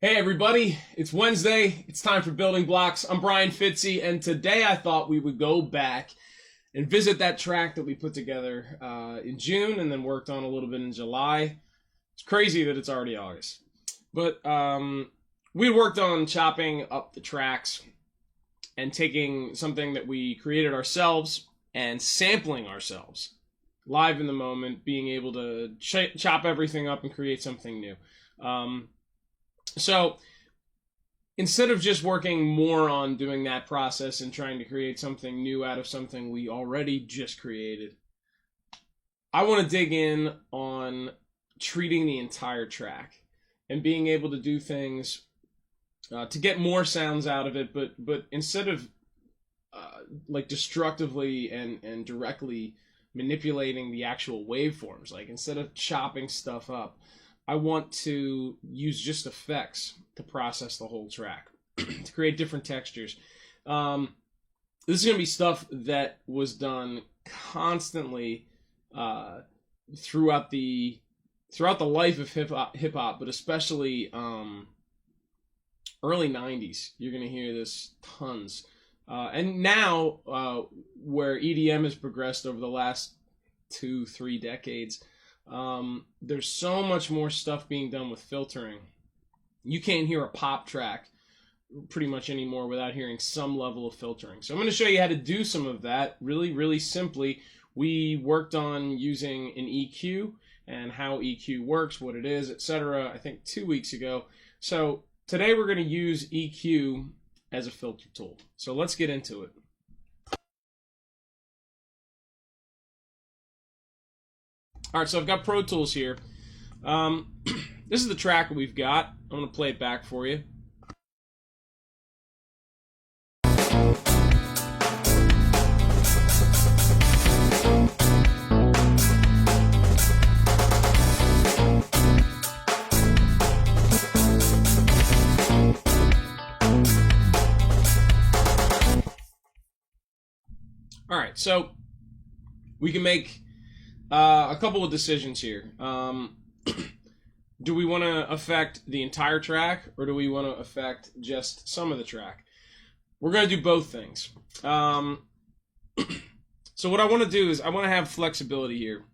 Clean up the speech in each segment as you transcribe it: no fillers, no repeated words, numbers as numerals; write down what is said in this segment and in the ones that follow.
Hey everybody, it's Wednesday, it's time for Building Blocks. I'm Brian Fitzy, and today I thought we would go back and visit that track that we put together in June and then worked on a little bit in July. It's crazy that it's already August. But we worked on chopping up the tracks and taking something that we created ourselves and sampling ourselves live in the moment, being able to chop everything up and create something new. So instead of just working more on doing that process and trying to create something new out of something we already just created, I want to dig in on treating the entire track and being able to do things to get more sounds out of it, but instead of like destructively and directly manipulating the actual waveforms, like instead of chopping stuff up, I want to use just effects to process the whole track, to create different textures. This is going to be stuff that was done constantly throughout the life of hip hop, but especially early '90s. You're going to hear this tons, and now where EDM has progressed over the last 2-3 decades. There's so much more stuff being done with filtering. You can't hear a pop track pretty much anymore without hearing some level of filtering. So I'm going to show you how to do some of that really simply. We worked on using an EQ and how EQ works, what it is, etc. I think 2 weeks ago. So today we're going to use EQ as a filter tool. So let's get into it. All right, so I've got Pro Tools here. This is the track that we've got. I'm going to play it back for you. All right, so we can make a couple of decisions here. Do we want to affect the entire track, or do we want to affect just some of the track? We're going to do both things. So what I want to do is I want to have flexibility here.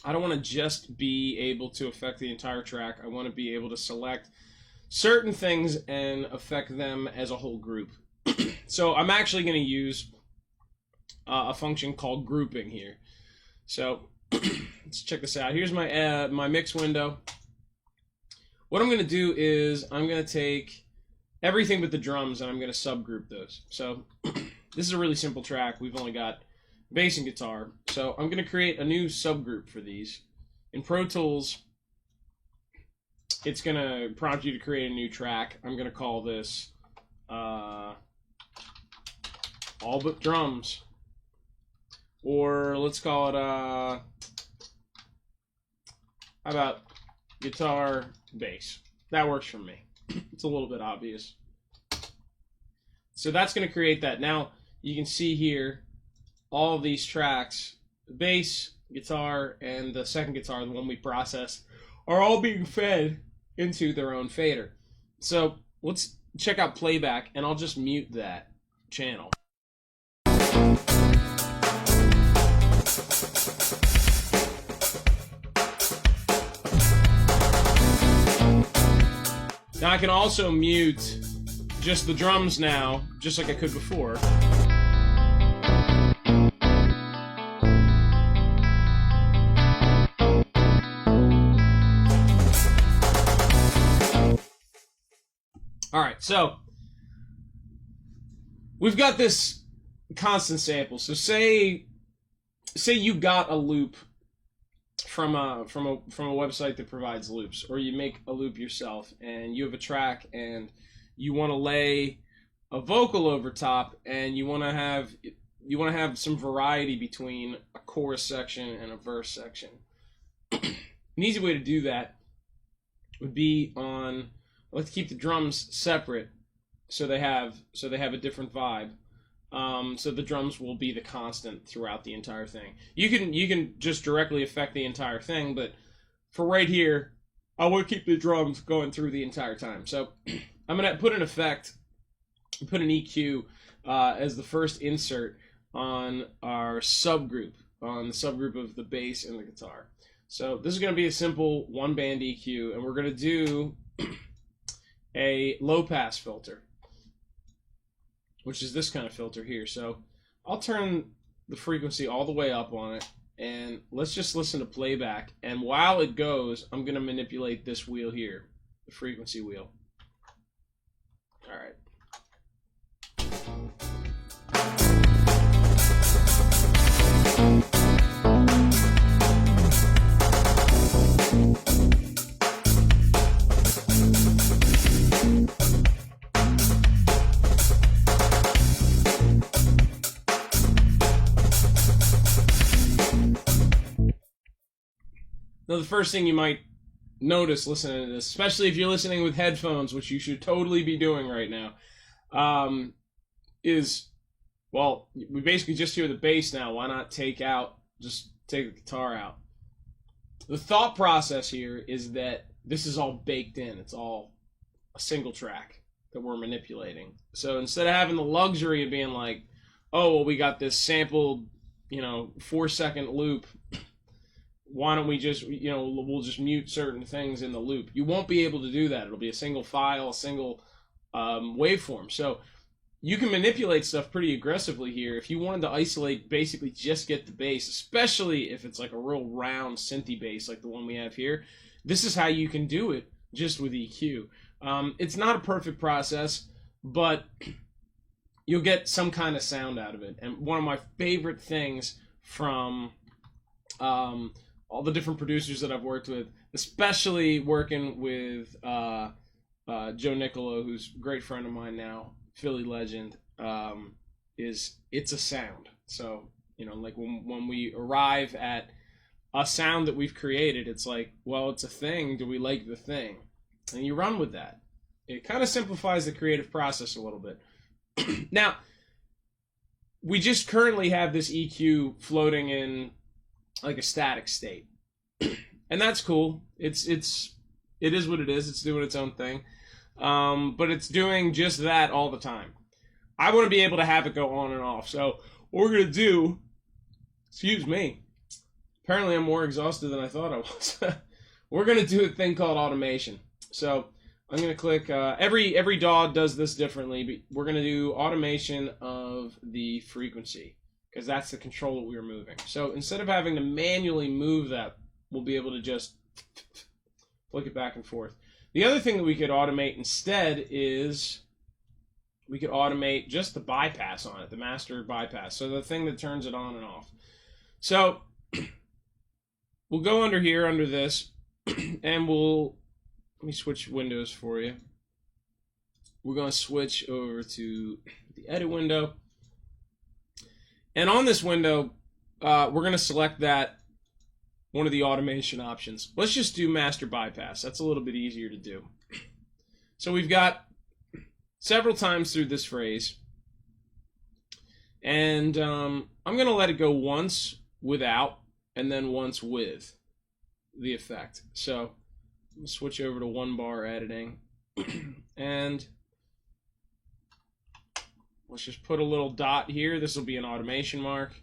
I don't want to just be able to affect the entire track. I want to be able to select certain things and affect them as a whole group. So I'm actually going to use a function called grouping here. So let's check this out. Here's my my mix window. What I'm going to do is I'm going to take everything but the drums and I'm going to subgroup those. So this is a really simple track. We've only got bass and guitar. So I'm going to create a new subgroup for these. In Pro Tools, it's going to prompt you to create a new track. I'm going to call this All But Drums. Or let's call it, how about guitar, bass? That works for me. It's a little bit obvious. So that's going to create that. Now, you can see here, all of these tracks, the bass, guitar, and the second guitar, the one we processed, are all being fed into their own fader. So let's check out playback, and I'll just mute that channel. Now I can also mute just the drums now, just like I could before. All right, so we've got this constant sample. So say you got a loop from a website that provides loops, or you make a loop yourself and you have a track and you want to lay a vocal over top and you want to have some variety between a chorus section and a verse section. An easy way to do that would be I like to keep the drums separate so they have a different vibe. So the drums will be the constant throughout the entire thing. You can just directly affect the entire thing, but for right here, I want to keep the drums going through the entire time. So I'm going to put an effect, put an EQ as the first insert on our subgroup, on the subgroup of the bass and the guitar. So this is going to be a simple one-band EQ, and we're going to do a low-pass filter, which is this kind of filter here. So I'll turn the frequency all the way up on it, and let's just listen to playback. And while it goes, I'm going to manipulate this wheel here, the frequency wheel. All right. Now, the first thing you might notice listening to this, especially if you're listening with headphones, which you should totally be doing right now, is, well, we basically just hear the bass now. Why not take the guitar out? The thought process here is that this is all baked in. It's all a single track that we're manipulating. So instead of having the luxury of being like, oh, well, we got this sampled, 4-second loop, why don't we just, we'll just mute certain things in the loop. You won't be able to do that. It'll be a single file, a single waveform. So you can manipulate stuff pretty aggressively here. If you wanted to isolate, basically just get the bass, especially if it's like a real round synthy bass like the one we have here, this is how you can do it just with EQ. It's not a perfect process, but you'll get some kind of sound out of it. And one of my favorite things from all the different producers that I've worked with, especially working with Joe Nicolo, who's a great friend of mine now, Philly legend, is it's a sound. So, like when we arrive at a sound that we've created, it's like, well, it's a thing. Do we like the thing? And you run with that. It kind of simplifies the creative process a little bit. Now, we just currently have this EQ floating in like a static state, and that's cool. It is what it is. It's doing its own thing, but it's doing just that all the time. I want to be able to have it go on and off. So what we're gonna do, excuse me, apparently I'm more exhausted than I thought I was. We're gonna do a thing called automation. So I'm gonna click. Every DAW does this differently, but we're gonna do automation of the frequency, because that's the control that we were moving. So instead of having to manually move that, we'll be able to just flick it back and forth. The other thing that we could automate instead is we could automate just the bypass on it, the master bypass, so the thing that turns it on and off. So we'll go under here, under this, and let me switch windows for you. We're going to switch over to the edit window. And on this window, we're going to select that, one of the automation options. Let's just do master bypass. That's a little bit easier to do. So we've got several times through this phrase. And I'm going to let it go once without, and then once with the effect. So we'll switch over to one bar editing. And let's just put a little dot here. This will be an automation mark.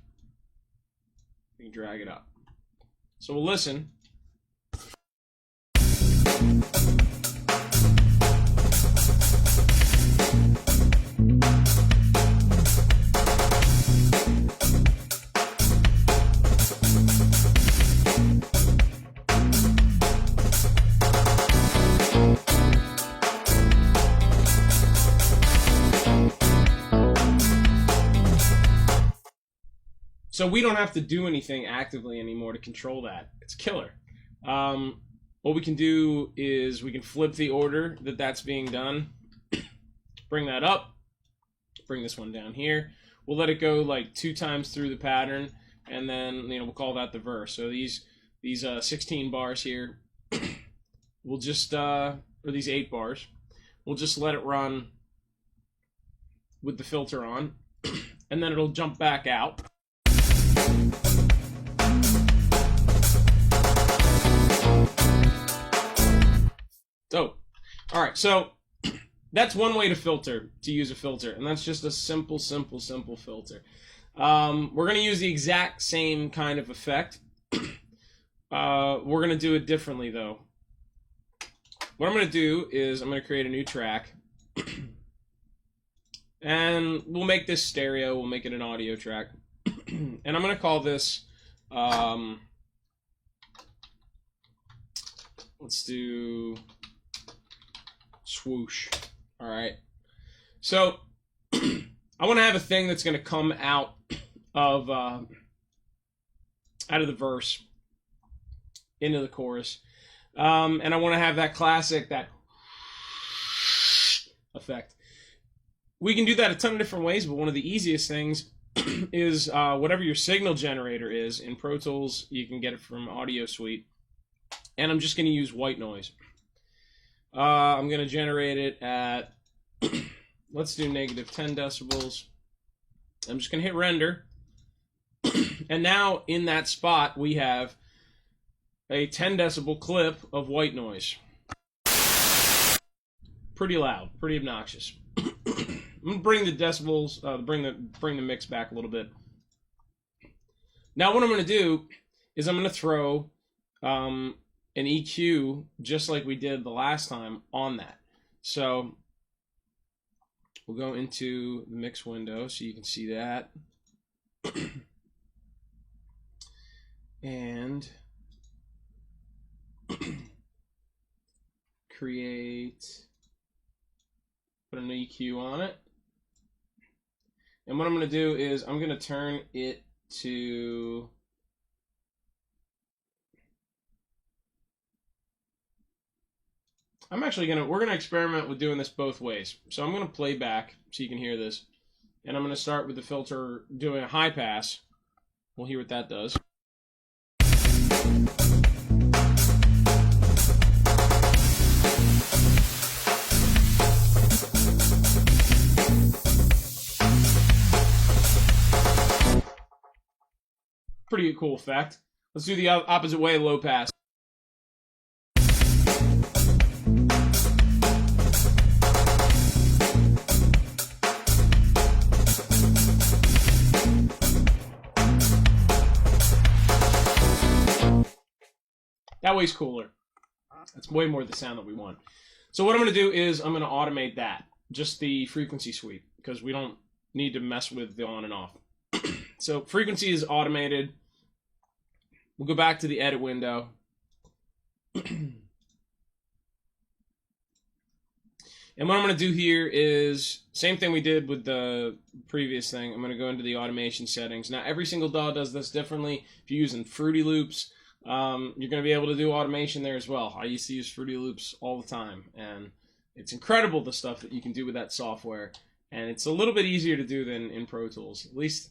You can drag it up. So we'll listen. So we don't have to do anything actively anymore to control that. It's killer. What we can do is we can flip the order that that's being done. Bring that up. Bring this one down here. We'll let it go like 2 times through the pattern, and then we'll call that the verse. So these 16 bars here, we'll just or these 8 bars, we'll just let it run with the filter on, and then it'll jump back out. Dope. All right, so that's one way to use a filter, and that's just a simple filter. We're going to use the exact same kind of effect. We're going to do it differently, though. What I'm going to do is I'm going to create a new track. And we'll make this stereo. We'll make it an audio track. And I'm going to call this... let's do... swoosh. All right. So I want to have a thing that's going to come out of the verse into the chorus, and I want to have that classic effect. We can do that a ton of different ways, but one of the easiest things is whatever your signal generator is in Pro Tools. You can get it from Audio Suite, and I'm just going to use white noise. I'm going to generate it at, let's do negative 10 decibels. I'm just going to hit render. And now in that spot, we have a 10 decibel clip of white noise. Pretty loud, pretty obnoxious. I'm going to bring the decibels, bring the mix back a little bit. Now what I'm going to do is I'm going to throw an EQ, just like we did the last time, on that. So we'll go into the mix window so you can see that. And put an EQ on it. And what I'm going to do is I'm going to turn it to... we're going to experiment with doing this both ways. So I'm going to play back so you can hear this. And I'm going to start with the filter doing a high pass. We'll hear what that does. Pretty cool effect. Let's do the opposite way, low pass. That way's cooler. That's way more the sound that we want. So what I'm going to do is I'm going to automate that, just the frequency sweep, because we don't need to mess with the on and off. So frequency is automated. We'll go back to the edit window. And what I'm going to do here is same thing we did with the previous thing. I'm going to go into the automation settings. Now every single DAW does this differently. If you're using Fruity Loops, you're going to be able to do automation there as well. I used to use Fruity Loops all the time, and it's incredible the stuff that you can do with that software. And it's a little bit easier to do than in Pro Tools. At least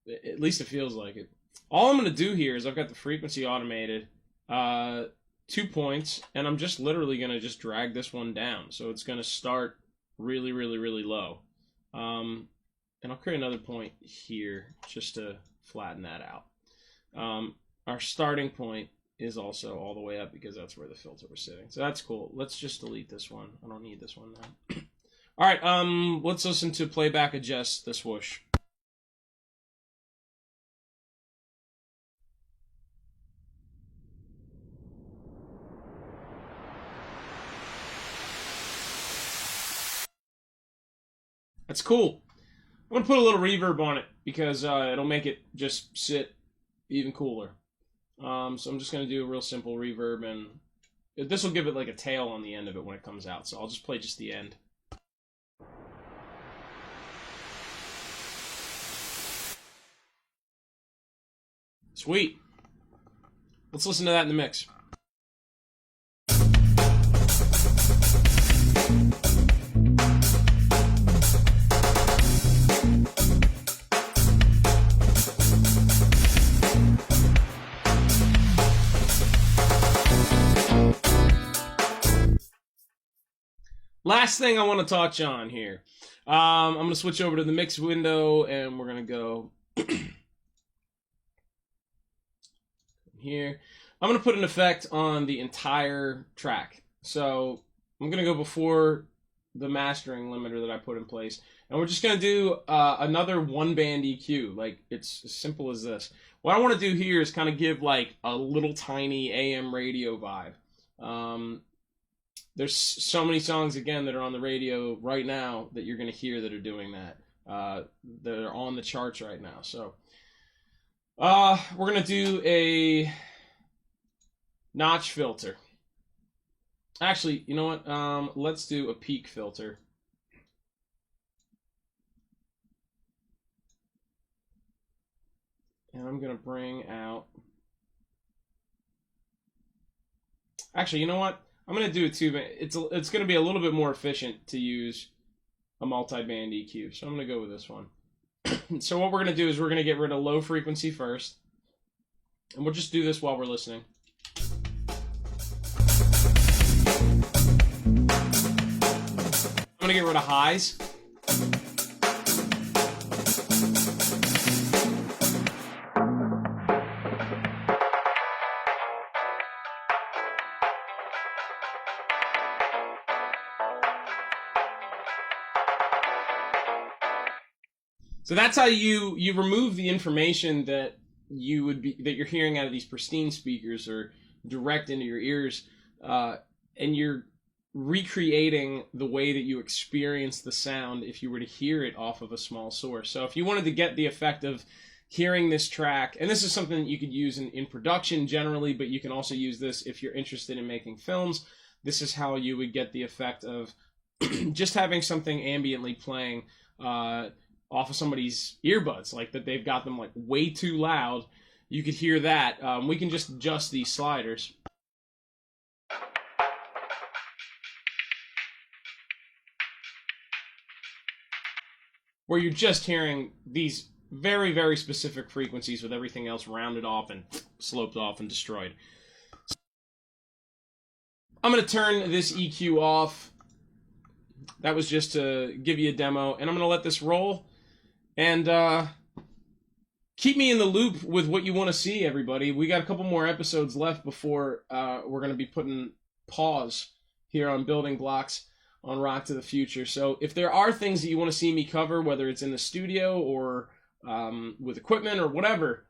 it feels like it. All I'm going to do here is I've got the frequency automated, 2 points, and I'm just literally going to just drag this one down. So it's going to start really, really, really low. And I'll create another point here just to flatten that out. Our starting point is also all the way up because that's where the filter was sitting. So that's cool. Let's just delete this one. I don't need this one now. All right, let's listen to playback adjust the swoosh. That's cool. I'm gonna put a little reverb on it because it'll make it just sit even cooler. So I'm just gonna do a real simple reverb, and this will give it like a tail on the end of it when it comes out. So I'll just play just the end. Sweet. Let's listen to that in the mix. Last thing I want to touch on here. I'm going to switch over to the mix window, and we're going to go here. I'm going to put an effect on the entire track. So I'm going to go before the mastering limiter that I put in place. And we're just going to do another one-band EQ. Like, it's as simple as this. What I want to do here is kind of give, like, a little tiny AM radio vibe. There's so many songs, again, that are on the radio right now that you're going to hear that are doing that. That are on the charts right now. So we're going to do a notch filter. Actually, you know what? Let's do a peak filter. And I'm going to bring out... Actually, you know what? I'm going to do a two-band. It's going to be a little bit more efficient to use a multi-band EQ. So I'm going to go with this one. So what we're going to do is we're going to get rid of low frequency first. And we'll just do this while we're listening. I'm going to get rid of highs. So that's how you remove the information that you're hearing out of these pristine speakers or direct into your ears, and you're recreating the way that you experience the sound if you were to hear it off of a small source. So if you wanted to get the effect of hearing this track, and this is something that you could use in production generally, but you can also use this if you're interested in making films. This is how you would get the effect of just having something ambiently playing off of somebody's earbuds, like that they've got them like way too loud. You could hear that. We can just adjust these sliders. Where you're just hearing these very, very specific frequencies with everything else rounded off and sloped off and destroyed. I'm going to turn this EQ off. That was just to give you a demo, and I'm going to let this roll. And keep me in the loop with what you want to see, everybody. We got a couple more episodes left before we're going to be putting pause here on Building Blocks on Rock to the Future. So if there are things that you want to see me cover, whether it's in the studio or with equipment or whatever,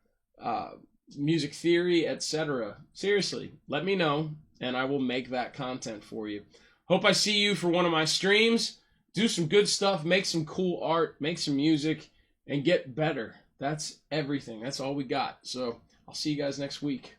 music theory, etc., seriously, let me know, and I will make that content for you. Hope I see you for one of my streams. Do some good stuff, make some cool art, make some music, and get better. That's everything. That's all we got. So I'll see you guys next week.